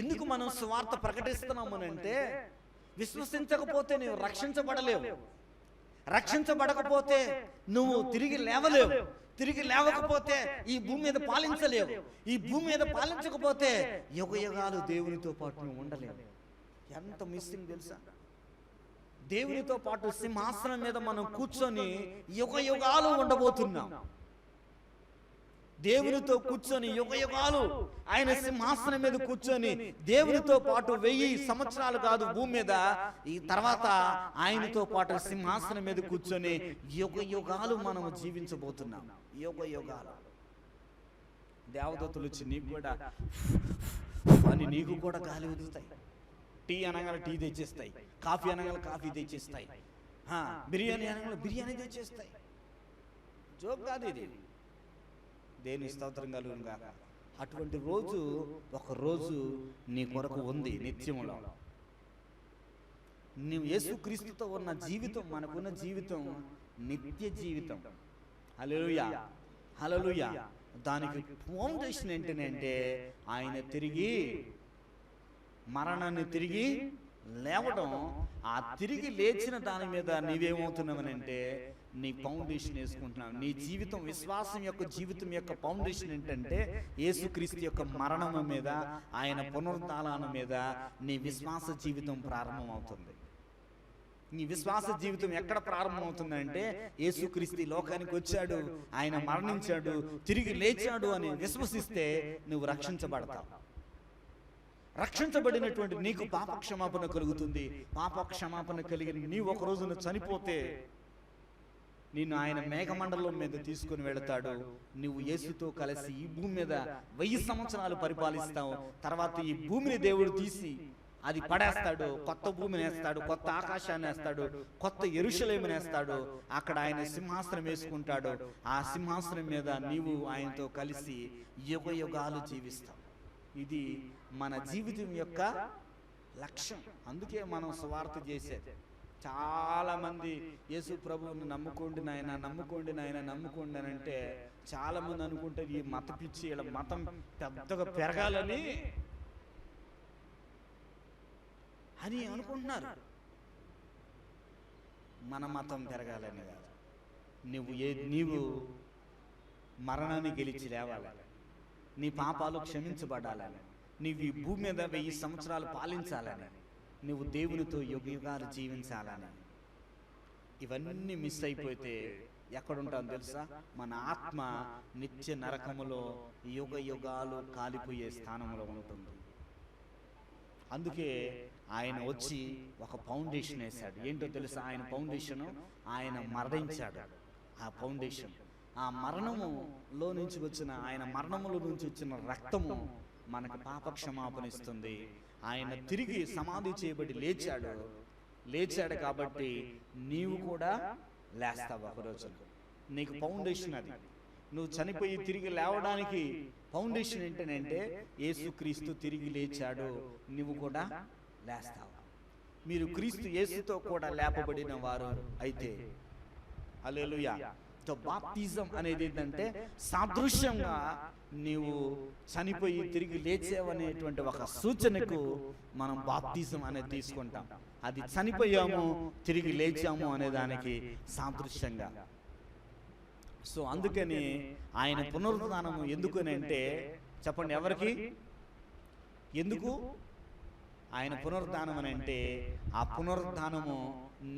ఎందుకు మనం సువార్త ప్రకటిస్తున్నాము అంటే, విశ్వసించకపోతే నువ్వు రక్షించబడలేవు. రక్షించబడకపోతే నువ్వు తిరిగి లేవలేవు. తిరిగి లేవకపోతే ఈ భూమి మీద పాలించలేవు. ఈ భూమి మీద పాలించకపోతే యుగ యుగాలు దేవునితో పాటు నువ్వు ఉండలేవు. ఎంత మిస్సింగ్ తెలుసా? దేవునితో పాటు సింహాసనం మీద మనం కూర్చొని యుగ యుగాలు ఉండబోతున్నాం. దేవునితో కూర్చొని యుగ యుగాలు ఆయన సింహాసనం మీద కూర్చొని దేవునితో పాటు 1000 సంవత్సరాలు కాదు భూమి మీద, ఈ తర్వాత ఆయనతో పాటు సింహాసనం మీద కూర్చొని యుగ యుగాలు మనం జీవించబోతున్నాం. యుగ యుగాలు. దేవదూతలు వచ్చి నీకు కూడా అని నీకు కూడా గాలి వదులుతాయి. టీ అనగానే టీ తెచ్చేస్తాయి, కాఫీ అనగానే కాఫీ తెచ్చేస్తాయి, బిర్యానీ అనగానే బిర్యానీ తెచ్చేస్తాయి. జోక్ కాదు ఇది. దేవుని స్తోత్రం కలుగును గాక. అటువంటి రోజు ఒక రోజు నీ కొరకు ఉంది నిత్యములో. నువ్వు యేసుక్రీస్తుతో ఉన్న జీవితం, మనకున్న జీవితం నిత్య జీవితం. హల్లెలూయా, హల్లెలూయా. దానికి ఫౌండేషన్ ఏంటంటే ఆయన తిరిగి మరణాన్ని తిరిగి లేవడం. ఆ తిరిగి లేచిన దాని మీద నీవేమవుతున్నావనంటే నీ ఫౌండేషన్ వేసుకుంటున్నావు. నీ జీవితం, విశ్వాసం యొక్క జీవితం యొక్క ఫౌండేషన్ ఏంటంటే యేసుక్రీస్తు యొక్క మరణం మీద, ఆయన పునరుద్ధానం మీద నీ విశ్వాస జీవితం ప్రారంభమవుతుంది. నీ విశ్వాస జీవితం ఎక్కడ ప్రారంభమవుతుందంటే యేసుక్రీస్తు లోకానికి వచ్చాడు, ఆయన మరణించాడు, తిరిగి లేచాడు అని విశ్వసిస్తే నువ్వు రక్షించబడతావు. రక్షించబడినటువంటి నీకు పాప క్షమాపణ కలుగుతుంది. పాప క్షమాపణ కలిగిన నీవు ఒక రోజున చనిపోతే నిన్ను ఆయన మేఘమండలం మీద తీసుకుని వెళతాడు. నువ్వు యేసుతో కలిసి ఈ భూమి మీద 1000 సంవత్సరాలు పరిపాలిస్తావు. తర్వాత ఈ భూమిని దేవుడు తీసి అది పడేస్తాడు, కొత్త భూమిని వేస్తాడు, కొత్త ఆకాశాన్ని వేస్తాడు, కొత్త యెరూషలేముని వేస్తాడు. అక్కడ ఆయన సింహాసనం వేసుకుంటాడు. ఆ సింహాసనం మీద నీవు ఆయనతో కలిసి యుగ యుగాలు జీవిస్తావు. ఇది మన జీవితం యొక్క లక్ష్యం. అందుకే మనం సువార్త చేసేది. చాలా మంది యేసు ప్రభువుని నమ్ముకోండి నాయన, నమ్ముకోండి నాయన, నమ్ముకోండి అని అంటే చాలా మంది అనుకుంటారు ఈ మత పిచ్చి, ఇలా మతం పెద్దగా పెరగాలని అని అనుకుంటున్నారు. మన మతం పెరగాలని కాదు. నీవు మరణాన్ని గెలిచి లేవాలని, నీ పాపాలు క్షమించబడాలని, నీవు ఈ భూమి మీద 1000 సంవత్సరాలు పాలించాలని, నువ్వు దేవునితో యుగ యుగాలు జీవించాలని. ఇవన్నీ మిస్ అయిపోతే ఎక్కడుంటాం తెలుసా? మన ఆత్మ నిత్య నరకములో యుగ యుగాలు కాలిపోయే స్థానంలో ఉంటుంది. అందుకే ఆయన వచ్చి ఒక ఫౌండేషన్ వేశాడు. ఏంటో తెలుసా? ఆయన ఫౌండేషన్ ఆయన మరణించాడు. ఆ ఫౌండేషన్, ఆ మరణములో నుంచి వచ్చిన, ఆయన మరణములో నుంచి వచ్చిన రక్తము మనకు పాప క్షమాపణ ఇస్తుంది. ఆయన తిరిగి సమాధి చేయబడి లేచాడు కాబట్టి నీవు కూడా లేస్తావు ఒకరోజు. నీకు ఫౌండేషన్ అది. నువ్వు చనిపోయి తిరిగి లేవడానికి ఫౌండేషన్ ఏంటంటే యేసుక్రీస్తు తిరిగి లేచాడు, నువ్వు కూడా లేస్తావు. మీరు క్రీస్తు యేసుతో కూడా లేపబడిన వారు అయితే హల్లెలూయా. బాప్తిజం అనేది ఏంటంటే సాదృశ్యంగా నీవు చనిపోయి తిరిగి లేచావనేటువంటి ఒక సూచనకు మనం బాప్తిజం అనేది తీసుకుంటాం. అది చనిపోయాము తిరిగి లేచాము అనే దానికి సాదృశ్యంగా. సో అందుకని ఆయన పునరుద్ధానము ఎందుకనంటే, చెప్పండి ఎవరికి ఎందుకు ఆయన పునరుద్ధానం అని అంటే, ఆ పునరుద్ధానము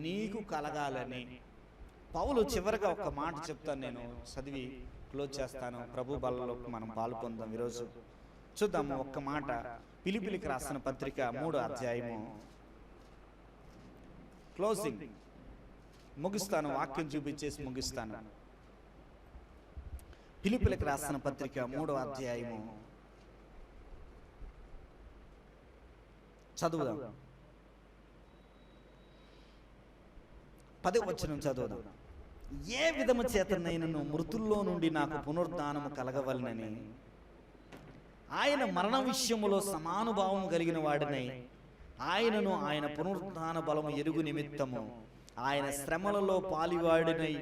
నీకు కలగాలని. పౌలు చివరిగా ఒక మాట చెప్తాను, నేను చదివి క్లోజ్ చేస్తాను. ప్రభు బలలో మనం పాలు పొందాం ఈరోజు. చూద్దాము ఒక్క మాట. ఫిలిప్పీయులకు రాసిన పత్రిక 3వ అధ్యాయము క్లోజింగ్ ముగిస్తాను, వాక్యం చూపించేసి ముగిస్తాను. ఫిలిప్పీయులకు రాసిన పత్రిక 3వ అధ్యాయము చదువుదాం. 10వ వచనం చదువుదాం. ఏ విధము చేతనైనను మృతుల్లో నుండి నాకు పునరుద్ధానము కలగవలనని ఆయన మరణ విషయములో సమానుభావం కలిగిన వాడినై ఆయనను ఆయన పునరుద్ధాన బలము ఎరుగు నిమిత్తము ఆయన శ్రమలలో పాలివాడినై.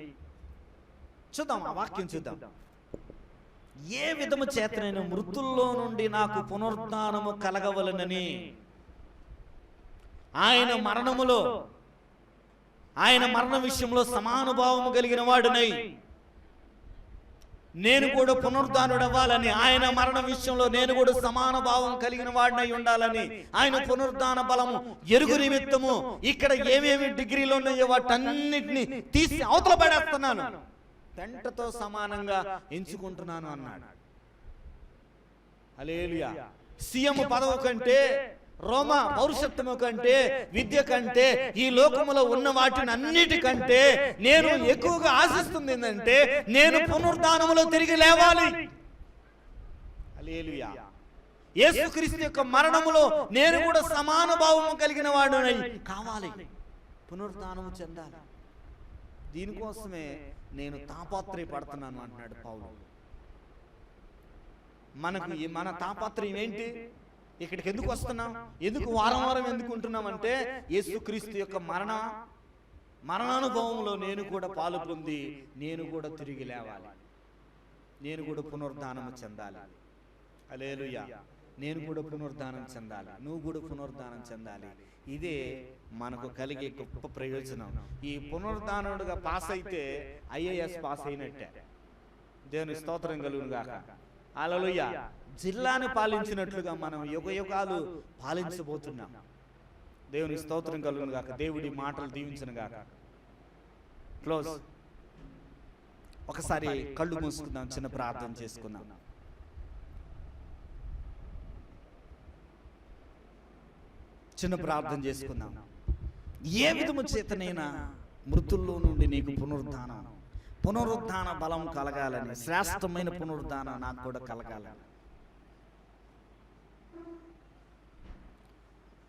చూద్దాం, ఆ వాక్యం చూద్దాం. ఏ విధము చేతనైన మృతుల్లో నుండి నాకు పునరుద్ధానము కలగవలనని ఆయన మరణములో, ఆయన మరణ విషయంలో సమానుభావము కలిగిన వాడునై నేను కూడా పునరుద్ధానుడవ్వాలని, ఆయన మరణ విషయంలో నేను కూడా సమానుభావం కలిగిన వాడినై ఉండాలని, ఆయన పునరుద్ధాన బలము ఎరుగు నిమిత్తము ఇక్కడ ఏమేమి డిగ్రీలు ఉన్నాయో వాటన్నిటిని తీసి అవతల పడేస్తున్నాను, పెంటతో సమానంగా ఎంచుకుంటున్నాను అన్నాడు. హల్లెలూయా. సీఎం పదవి కంటే, రోమా పౌరుషత్వము కంటే, విద్య కంటే, ఈ లోకములో ఉన్న వాటిని అన్నిటికంటే నేను ఎక్కువగా ఆశిస్తుంది ఏంటంటే నేను పునరుద్ధానములో తిరిగి లేవాలి. హల్లెలూయా. యేసుక్రీస్తు యొక్క మరణములో నేను కూడా సమానుభావము కలిగిన వాడునై కావాలి, పునరుద్ధానము చెందాలి. దీనికోసమే నేను తాపత్రయపడుతున్నాను అంటున్నాడు పౌలు. మన తాపత్రయం ఏంటి? ఇక్కడికి ఎందుకు వస్తున్నాం, ఎందుకు వారం వారం ఎందుకు ఉంటున్నామంటే యేసుక్రీస్తు యొక్క మరణానుభవంలో నేను కూడా పాలు పొంది నేను కూడా తిరిగి లేవాలి, నేను కూడా పునరుద్ధానము చెందాలి. హల్లెలూయా. నేను కూడా పునరుద్ధానం చెందాలి, నువ్వు కూడా పునరుద్ధానం చెందాలి. ఇదే మనకు కలిగే గొప్ప ప్రయోజనం. ఈ పునరుద్ధానుడుగా పాస్ అయితే IAS పాస్ అయినట్టే. దేవుని స్తోత్రం కలుగును గాక. హల్లెలూయా. జిల్లాను పాలించినట్లుగా మనం యుగయుగాలు పాలించబోతున్నాం. దేవుని స్తోత్రం కలుగును గాక. దేవుడి మాటలు దీవించును గాక. క్లోజ్. ఒకసారి కళ్ళు మూసుకుందాం, చిన్న ప్రార్థన చేసుకుందాం. చిన్న ప్రార్థన చేసుకుందాం. ఏ విధము చేతనైనా మృతుల్లో నుండి నీకు పునరుద్ధాన బలం కలగాలని, శ్రేష్టమైన పునరుద్ధానం నాకు కూడా కలగాలని,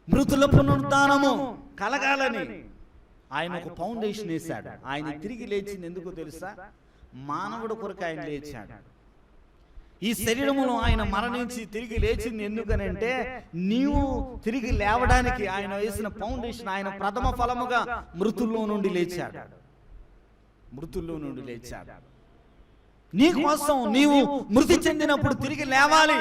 మృతుల పునరుద్ధానము కలగాలని ఆయన ఒక ఫౌండేషన్ వేశాడు. ఆయన తిరిగి లేచింది ఎందుకో తెలుసా? మానవుడు కొరకు ఆయన లేచాడు. ఈ శరీరములో ఆయన మరణించి తిరిగి లేచింది ఎందుకనంటే నీవు తిరిగి లేవడానికి ఆయన వేసిన ఫౌండేషన్. ఆయన ప్రథమ ఫలముగా మృతుల్లో నుండి లేచాడు. నీ కోసం నీవు మృతి చెందినప్పుడు తిరిగి లేవాలి.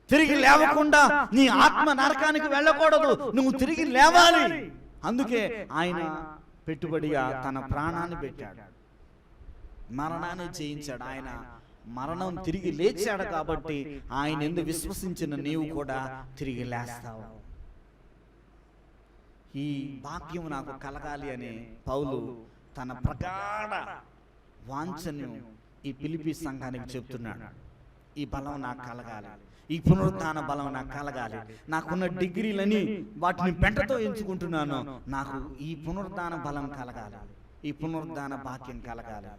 తిరిగి లేవకుండా నీ ఆత్మ నరకానికి వెళ్ళకూడదు, నువ్వు తిరిగి లేవాలి. అందుకే ఆయన పెట్టుబడిగా తన ప్రాణాన్ని పెట్టాడు, మరణాన్ని జయించాడు. ఆయన మరణం తిరిగి లేచాడు కాబట్టి ఆయన యందు విశ్వసించిన నీవు కూడా తిరిగి లేస్తావు. ఈ భాగ్యం నాకు కలగాలి అని పౌలు తన ప్రగాఢ వాంఛను ఈ ఫిలిప్పీ సంఘానికి చెప్తున్నాడు. ఈ బలం నాకు కలగాలి, ఈ పునరుద్ధాన బలం నాకు కలగాలి. నాకున్న డిగ్రీలని వాటిని పెంటతో ఎంచుకుంటున్నాను, నాకు ఈ పునరుద్ధాన బలం కలగాలి, ఈ పునరుద్ధాన భాగ్యం కలగాలి.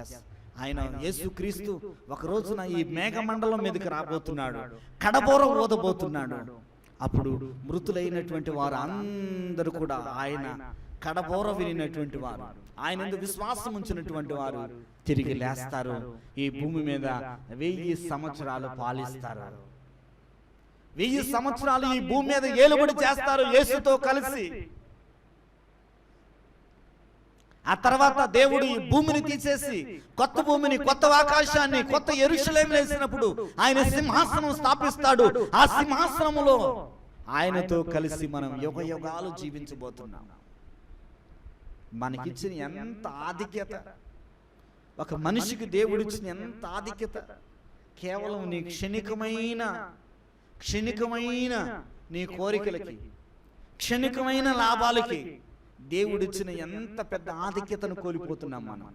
ఎస్, ఆయన యేసుక్రీస్తు ఒక రోజున ఈ మేఘమండలం మీదకి రాబోతున్నాడు, కడబోర ఊదబోతున్నాడు. అప్పుడు మృతులైనటువంటి వారు అందరూ కూడా ఆయన కడబోర వినినటువంటి వారు, ఆయన విశ్వాసం ఉంచినటువంటి వారు తిరిగి లేస్తారు. ఈ భూమి మీద 1000 సంవత్సరాలు పాలిస్తారు. 1000 సంవత్సరాలు ఈ భూమి మీద ఏలుబడి చేస్తారు యేసుతో కలిసి. ఆ తర్వాత దేవుడు ఈ భూమిని తీసేసి కొత్త భూమిని, కొత్త ఆకాశాన్ని, కొత్త యెరూషలేము వేసినప్పుడు ఆయన సింహాసనం స్థాపిస్తాడు. ఆ సింహాసనములో ఆయనతో కలిసి మనం యుగయుగాలు జీవించబోతున్నాం. మనకిచ్చిన ఎంత ఆధిక్యత, ఒక మనిషికి దేవుడిచ్చిన ఎంత ఆధిక్యత. కేవలం నీ క్షణికమైన నీ కోరికలకి, క్షణికమైన లాభాలకి దేవుడిచ్చిన ఎంత పెద్ద ఆధిక్యతను కోల్పోతున్నాం మనం.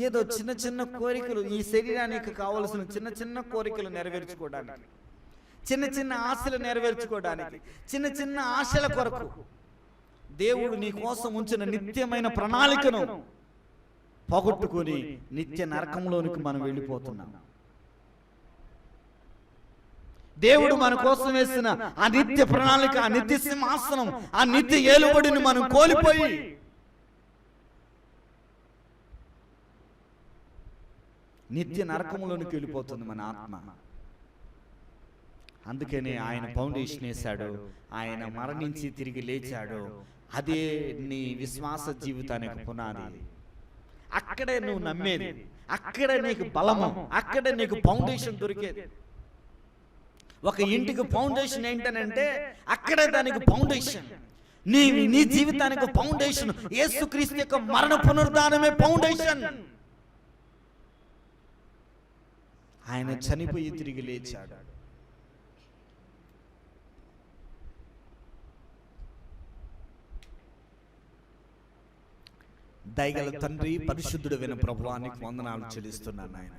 ఏదో చిన్న చిన్న కోరికలు, ఈ శరీరానికి కావలసిన చిన్న చిన్న కోరికలు నెరవేర్చుకోవడానికి, చిన్న చిన్న ఆశలు నెరవేర్చుకోవడానికి, చిన్న చిన్న ఆశల కొరకు దేవుడు నీ కోసం ఉంచిన నిత్యమైన ప్రణాళికను పోగొట్టుకొని నిత్య నరకంలోనికి మనం వెళ్ళిపోతున్నాం. దేవుడు మన కోసం వేసిన ఆ నిత్య ప్రణాళిక, ఆ నిత్య సింహాసనం, ఆ నిత్య ఏలుబడిని మనం కోల్పోయి నిత్య నరకంలోనికి వెళ్ళిపోతుంది మన ఆత్మ. అందుకనే ఆయన ఫౌండేషన్ వేశాడు, ఆయన మరణించి తిరిగి లేచాడు. అదే నీ విశ్వాస జీవితానికి పునాది. అక్కడే నువ్వు నమ్మేది, అక్కడే నీకు బలము, అక్కడే నీకు ఫౌండేషన్ దొరికేది. ఒక ఇంటికి ఫౌండేషన్ ఏంటనంటే అక్కడే దానికి ఫౌండేషన్. నీ జీవితానికి ఫౌండేషన్ యేసుక్రీస్తు యొక్క మరణ పునరుద్ధానమే ఫౌండేషన్. ఆయన చనిపోయి తిరిగి లేచాడు. దయగల తండ్రి, పరిశుద్ధుడు విన ప్రభువానికి వందనాలు చెల్లిస్తున్నాను ఆయన.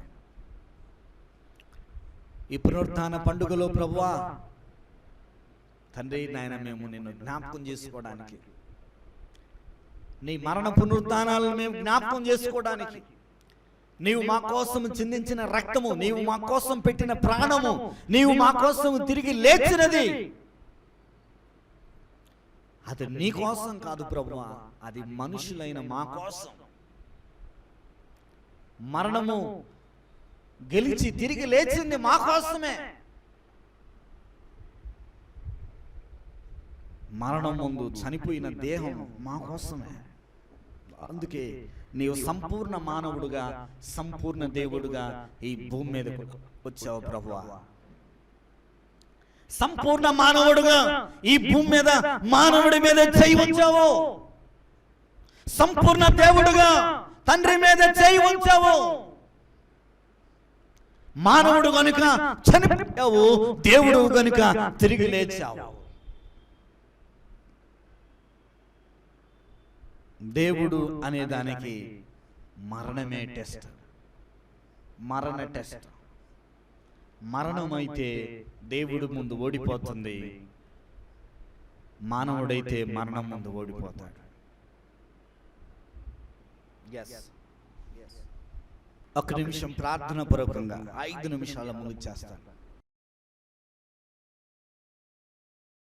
ఈ పునరుత్థాన పండుగలో ప్రభువా తండ్రి నాయన, మేము నిన్ను జ్ఞాపకం చేసుకోవడానికి, నీ మరణ పునరుత్థానాలను మేము జ్ఞాపకం చేసుకోవడానికి, నీవు మా కోసం చిందించిన రక్తము, నీవు మా కోసం పెట్టిన ప్రాణము, నీవు మా కోసం తిరిగి లేచినది, అది నీ కోసం కాదు ప్రభువా, అది మనుషులైన మా కోసం. మరణము గెలిచి తిరిగి లేచింది మా కోసమే. మరణం ముందు చనిపోయిన దేహం మా కోసమే. అందుకే నీవు సంపూర్ణ మానవుడుగా, సంపూర్ణ దేవుడుగా ఈ భూమి మీదకు వచ్చావు ప్రభువా. సంపూర్ణ మానవుడుగా ఈ భూమి మీద మానవుడి మీద చేయి ఉంచావు. సంపూర్ణ దేవుడుగా తండ్రి మీద చేయి ఉంచావు. మానవుడు గనుక చనిపోయావు, దేవుడు గనుక తిరిగి లేచావు. దేవుడు అనే దానికి మరణమే టెస్ట్, మరణ టెస్ట్. మరణమైతే దేవుడు ముందు ఓడిపోతుంది, మానవుడైతే మరణం ముందు ఓడిపోతాడు. ఒక నిమిషం ప్రార్థన పూర్వకంగా 5 నిమిషాల ముగించేస్తాను.